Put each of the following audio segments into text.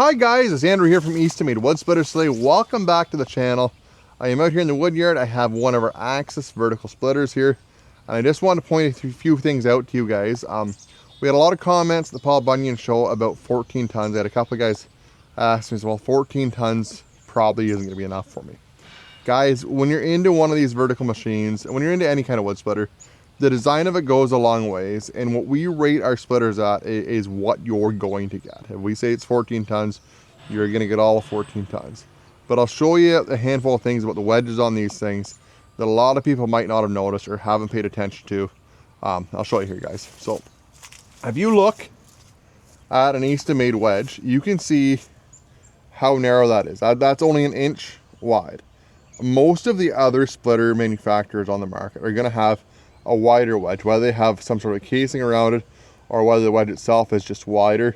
Hi guys, it's Andrew here from Eastimate Wood Splitters today. Welcome back to the channel. I am out here in the wood yard. I have one of our Axis vertical splitters here, and I just want to point a few things out to you guys. We had a lot of comments at the Paul Bunyan show about 14 tons. I had a couple of guys ask me, well, 14 tons probably isn't going to be enough for me. Guys, when you're into one of these vertical machines, when you're into any kind of wood splitter, the design of it goes a long ways, and what we rate our splitters at is what you're going to get. If we say it's 14 tons, you're going to get all of 14 tons. But I'll show you a handful of things about the wedges on these things that a lot of people might not have noticed or haven't paid attention to. I'll show you here, guys. So, if you look at an Eastimate wedge, you can see how narrow that is. That's only an inch wide. Most of the other splitter manufacturers on the market are going to have a wider wedge, whether they have some sort of casing around it or whether the wedge itself is just wider.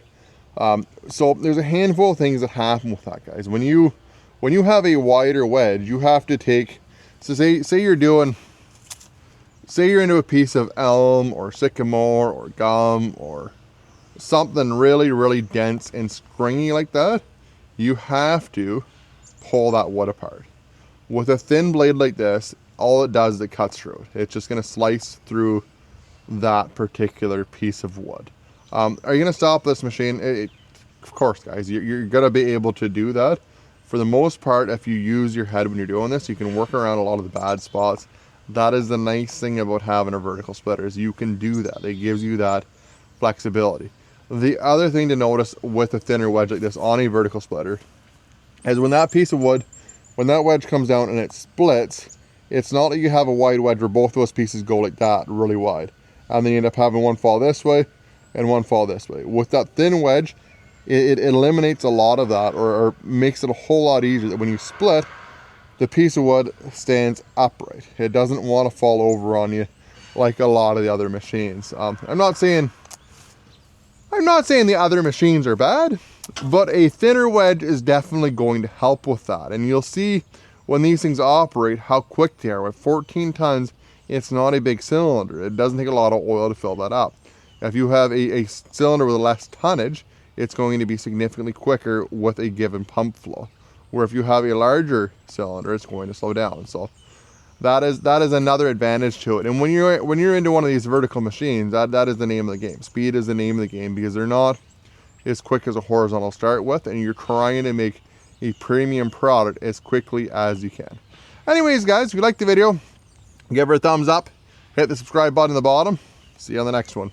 So there's a handful of things that happen with that, guys. When you have a wider wedge, you have to take, so say you're into a piece of elm or sycamore or gum or something really dense and stringy like that, you have to pull that wood apart. With a thin blade like this, all it does is it cuts through it. It's just going to slice through that particular piece of wood. Are you going to stop this machine? Of course, guys, you're going to be able to do that. For the most part, if you use your head when you're doing this, you can work around a lot of the bad spots. That is the nice thing about having a vertical splitter, is you can do that. It gives you that flexibility. The other thing to notice with a thinner wedge like this on a vertical splitter is when that piece of wood, when that wedge comes down and it splits, it's not that you have a wide wedge where both those pieces go like that, really wide, and then you end up having one fall this way and one fall this way. With that thin wedge, it eliminates a lot of that, or makes it a whole lot easier that when you split, the piece of wood stands upright. It doesn't want to fall over on you like a lot of the other machines. I'm not saying the other machines are bad, but a thinner wedge is definitely going to help with that. And you'll see when these things operate how quick they are. With 14 tons, it's not a big cylinder. It doesn't take a lot of oil to fill that up. If you have a cylinder with less tonnage, it's going to be significantly quicker with a given pump flow. Where if you have a larger cylinder, it's going to slow down. So that is another advantage to it. And when you're into one of these vertical machines, that is the name of the game. Speed is the name of the game, because they're not as quick as a horizontal start with, and you're trying to make a premium product as quickly as you can. Anyways, guys, if you liked the video, give her a thumbs up, hit the subscribe button at the bottom. See you on the next one.